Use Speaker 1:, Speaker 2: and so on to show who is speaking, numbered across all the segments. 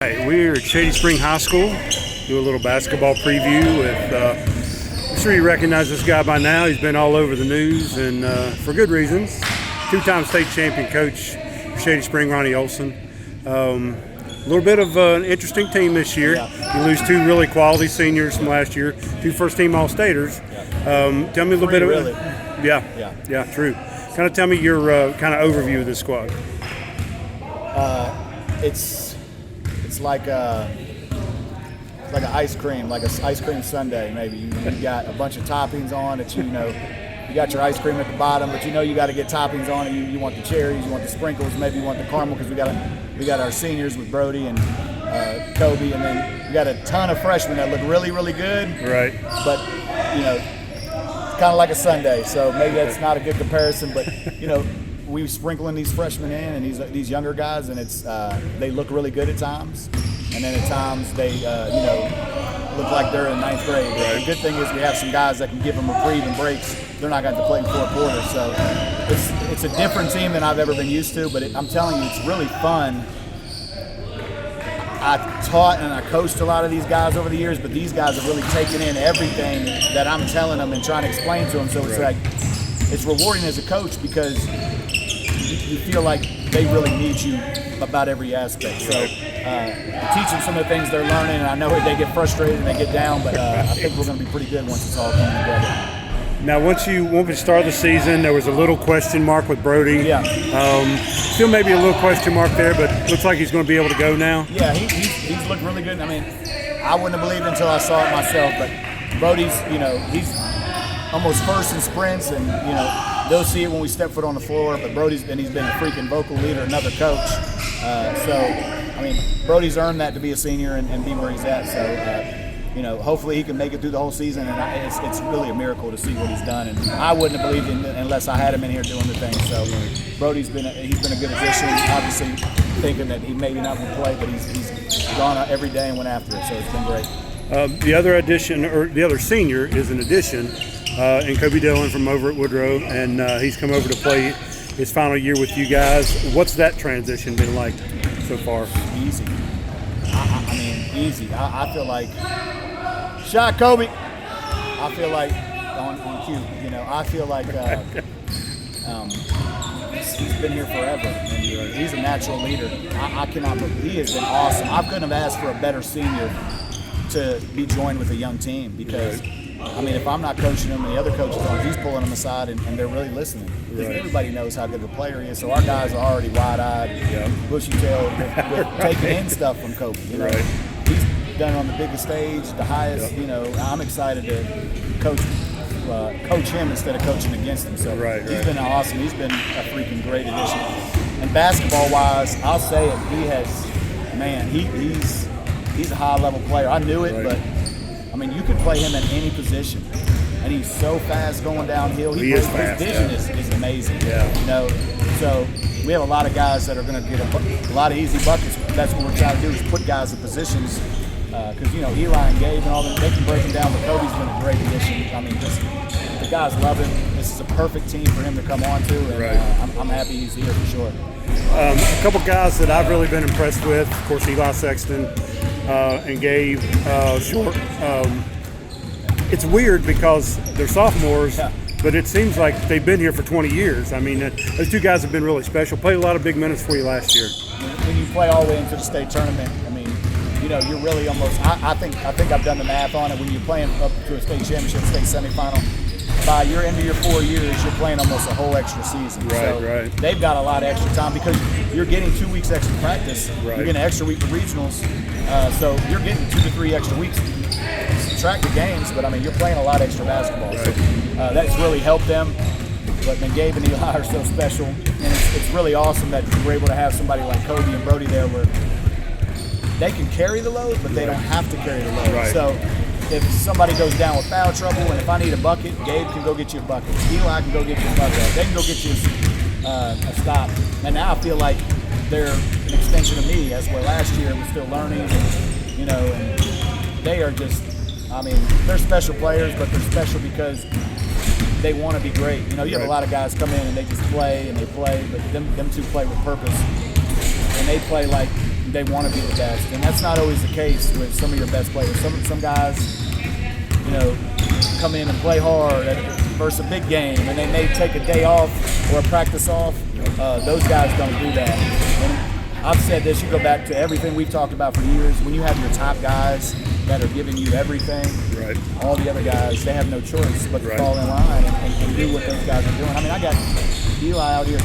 Speaker 1: Right, we're at Shady Spring High School. Do a little basketball preview with, I'm sure you recognize this guy by now. He's been all over the news and for good reasons. Two-time state champion coach for Shady Spring, Ronnie Olson. A little bit of an interesting team this year. You lose two really quality seniors from last year, two first-team All-Staters. Tell me a little bit of
Speaker 2: really.
Speaker 1: Yeah, true. Kind of tell me your kind of overview of this squad.
Speaker 2: It's like an ice cream, like an ice cream sundae. Maybe you got a bunch of toppings on it. You got your ice cream at the bottom, but you got to get toppings on it. You want the cherries, you want the sprinkles, maybe you want the caramel because we got our seniors with Brody and Kobe, and then we got a ton of freshmen that look really, really good.
Speaker 1: Right.
Speaker 2: But it's kind of like a sundae. So maybe that's not a good comparison, but we sprinkling these freshmen in and these younger guys, and they look really good at times, and then at times they look like they're in ninth grade.
Speaker 1: Right.
Speaker 2: The good thing is we have some guys that can give them reprieve and breaks. They're not going to play in four quarters, so it's a different team than I've ever been used to. But I'm telling you, it's really fun. I taught and I coached a lot of these guys over the years, but these guys have really taken in everything that I'm telling them and trying to explain to them. So it's like it's rewarding as a coach because you feel like they really need you about every aspect. So teaching some of the things they're learning, and I know they get frustrated and they get down, but I think we're going to be pretty good once it's all coming together.
Speaker 1: Now, once we started the season, there was a little question mark with Brody.
Speaker 2: Yeah.
Speaker 1: Still maybe a little question mark there, but looks like he's going to be able to go now.
Speaker 2: Yeah, he's looked really good. I mean, I wouldn't have believed it until I saw it myself, but Brody's, he's almost first in sprints, and they'll see it when we step foot on the floor. But he's been a freaking vocal leader, another coach. Brody's earned that to be a senior and be where he's at. So, hopefully he can make it through the whole season. And it's really a miracle to see what he's done. And I wouldn't have believed it unless I had him in here doing the thing. So, Brody's been a good addition. Obviously, thinking that he maybe not would play, but he's gone out every day and went after it. So it's been great.
Speaker 1: The other addition, or the other senior, is an addition. And Kobe Dillon from over at Woodrow, and he's come over to play his final year with you guys. What's that transition been like so far?
Speaker 2: Easy. Easy. I feel like shot Kobe. I feel like on cue. I feel like he's been here forever, and he's a natural leader. I cannot believe he has been awesome. I couldn't have asked for a better senior to be joined with a young team because. If I'm not coaching him and the other coaches are, he's pulling them aside and they're really listening. Because everybody knows how good of a player he is. So our guys are already wide-eyed, bushy-tailed, with taking in stuff from Kobe. He's done it on the biggest stage, the highest. I'm excited to coach him instead of coaching against him. So he's been awesome. He's been a freaking great addition. And basketball-wise, I'll say it. He's a high-level player. I knew it, but. You can play him at any position, and he's so fast going downhill. His vision is amazing. So we have a lot of guys that are going to get a lot of easy buckets. That's what we're trying to do is put guys in positions because Eli and Gabe and all them, they can break him down. But Kobe's been a great addition. The guys love him. This is a perfect team for him to come on to, and I'm happy he's here for sure.
Speaker 1: A couple guys that I've really been impressed with, of course, Eli Sexton. And Gabe Short. It's weird because they're sophomores, but it seems like they've been here for 20 years. Those two guys have been really special. Played a lot of big minutes for you last year.
Speaker 2: When you play all the way into the state tournament, you're really almost. I think I've done the math on it. When you're playing up to a state championship, state semifinal, by your end of your 4 years, you're playing almost a whole extra season.
Speaker 1: Right.
Speaker 2: They've got a lot of extra time because you're getting 2 weeks extra practice. You're getting an extra week of regionals. So you're getting 2 to 3 extra weeks. Subtract the games, but you're playing a lot of extra basketball. So that's really helped them. But then Gabe and Eli are so special, and it's really awesome that we're able to have somebody like Kobe and Brody there where they can carry the load, but they don't have to carry the load. So if somebody goes down with foul trouble, and if I need a bucket, Gabe can go get you a bucket. Eli can go get you a bucket. They can go get you a stop. And now I feel like they're an extension of me, as where last year we're still learning, and they are just, they're special players, but they're special because they want to be great. You have a lot of guys come in and they just play, but them two play with purpose, and they play like they want to be the best, and that's not always the case with some of your best players. Some guys, come in and play hard versus a big game, and they may take a day off or a practice off. Those guys don't do that. And I've said this, you go back to everything we've talked about for years, when you have your top guys that are giving you everything,
Speaker 1: right,
Speaker 2: all the other guys, they have no choice but to fall in line and do what those guys are doing. I mean, I got Eli out here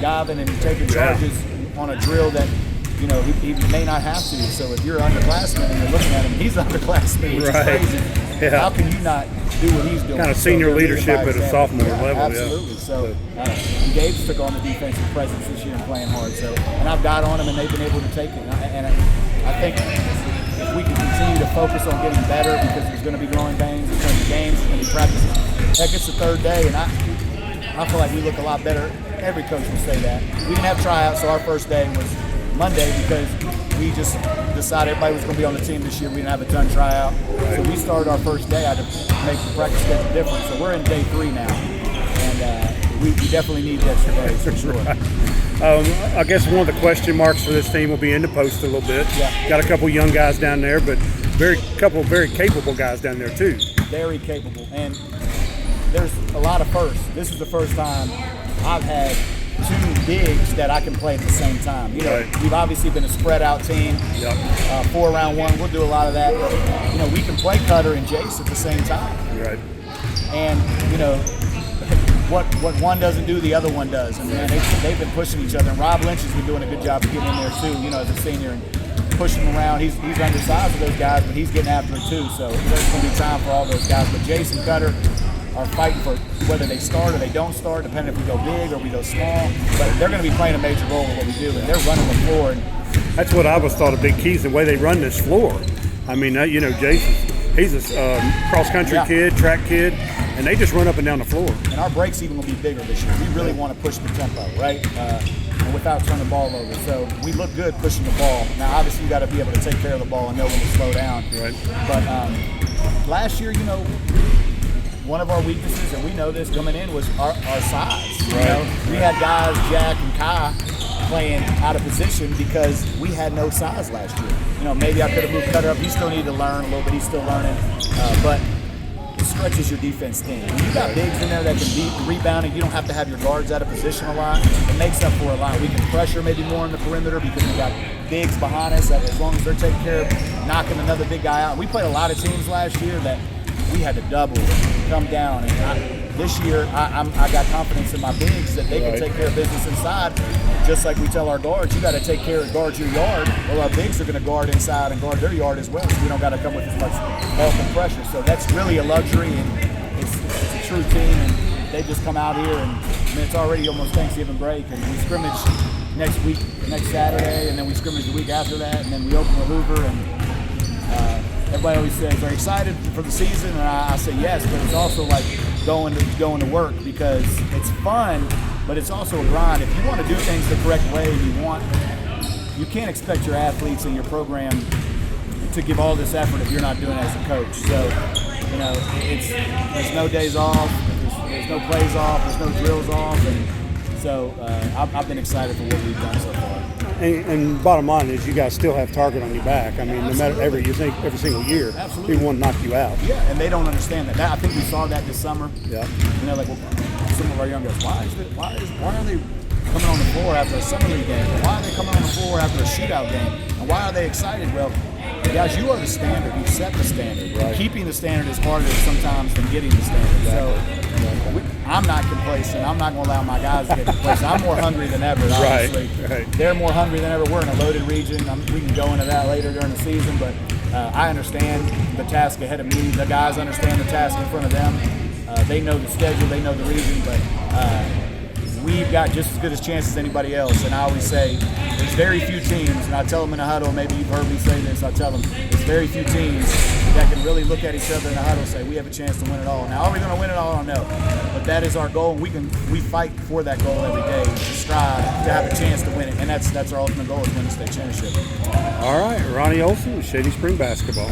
Speaker 2: diving and taking charges on a drill that, he may not have to. So if you're an underclassman and you're looking at him, he's underclassman, which is crazy.
Speaker 1: Yeah.
Speaker 2: How can you not do what he's doing?
Speaker 1: Kind of senior leadership at a sophomore level.
Speaker 2: Absolutely. So Gabe's took on the defensive presence this year and playing hard. So, and I've got on him, and they've been able to take it. And I think if we can continue to focus on getting better, because there's going to be growing pains, there's going to be games, there's going to be practices. Heck, it's the third day, and I feel like we look a lot better. Every coach will say that. We didn't have tryouts, so our first day was Monday because we just decided everybody was going to be on the team this year. We didn't have a ton tryout. So we started our first day. I had to make the practice schedule different. So we're in day 3 now. And we definitely need the extra days for sure.
Speaker 1: I guess one of the question marks for this team will be in the post a little bit.
Speaker 2: Yeah.
Speaker 1: Got a couple young guys down there, but couple very capable guys down there too.
Speaker 2: Very capable. And there's a lot of firsts. This is the first time I've had 2 bigs that I can play at the same time. We've obviously been a spread out team. 4 around 1, we'll do a lot of that. But, we can play Cutter and Jace at the same time.
Speaker 1: Right.
Speaker 2: And, what one doesn't do, the other one does. And man, they've been pushing each other. And Rob Lynch has been doing a good job of getting in there too, as a senior, and pushing them around. He's undersized for those guys, but he's getting after it too. So there's going to be time for all those guys. But Jace and Cutter are fighting for whether they start or they don't start, depending if we go big or we go small. But they're going to be playing a major role in what we do, and they're running the floor. And
Speaker 1: that's what I always thought a big key is the way they run this floor. I mean, Jason, he's a cross-country kid, track kid, and they just run up and down the floor.
Speaker 2: And our breaks even will be bigger this year. We really want to push the tempo, right? And without turning the ball over. So we look good pushing the ball. Now, obviously, you got to be able to take care of the ball and know when to slow down.
Speaker 1: Right.
Speaker 2: But last year, one of our weaknesses, and we know this coming in, was our size. We had guys, Jack and Kai, playing out of position because we had no size last year. Maybe I could have moved Cutter up. He still needed to learn a little bit. He's still learning. But it stretches your defense thin. When you got bigs in there that can beat rebounding, you don't have to have your guards out of position a lot. It makes up for a lot. We can pressure maybe more on the perimeter because we got bigs behind us that, as long as they're taking care of knocking another big guy out. We played a lot of teams last year that we had to double, come down, and this year I got confidence in my bigs that they can take care of business inside. Just like we tell our guards, you got to take care of guard your yard, or our bigs are going to guard inside and guard their yard as well. So we don't got to come with as much help and pressure. So that's really a luxury, and it's a true team. And they just come out here, and it's already almost Thanksgiving break, and we scrimmage next Saturday, and then we scrimmage the week after that, and then we open with Hoover. And everybody always says, "Are you excited for the season?" And I say yes, but it's also like going to work because it's fun. But it's also a grind. If you want to do things the correct way, you can't expect your athletes and your program to give all this effort if you're not doing it as a coach. So, there's no days off, there's no plays off, there's no drills off, and so I've been excited for what we've done so far.
Speaker 1: And bottom line is, you guys still have target on your back. I mean, no matter every single year,
Speaker 2: Absolutely.
Speaker 1: People want to knock you out.
Speaker 2: Yeah, and they don't understand that. I think we saw that this summer.
Speaker 1: Yeah.
Speaker 2: Some of our young guys, why are they coming on the floor after a summer league game? Why are they coming on the floor after a shootout game? And why are they excited? Well, guys, you are the standard. You set the standard.
Speaker 1: Right.
Speaker 2: Keeping the standard is harder sometimes than getting the standard.
Speaker 1: Exactly.
Speaker 2: So I'm not complacent. I'm not going to allow my guys to get complacent. I'm more hungry than ever, obviously.
Speaker 1: Right.
Speaker 2: They're more hungry than ever. We're in a loaded region. We can go into that later during the season, but I understand the task ahead of me. The guys understand the task in front of them. They know the schedule, they know the region, but we've got just as good a chance as anybody else. And I always say, there's very few teams, and I tell them in the huddle, maybe you've heard me say this, I tell them, there's very few teams that can really look at each other in the huddle and say, we have a chance to win it all. Now, are we going to win it all? I don't know. But that is our goal, and we fight for that goal every day, to strive to have a chance to win it. And that's our ultimate goal, is win the state championship.
Speaker 1: All right, Ronnie Olson with Shady Spring Basketball.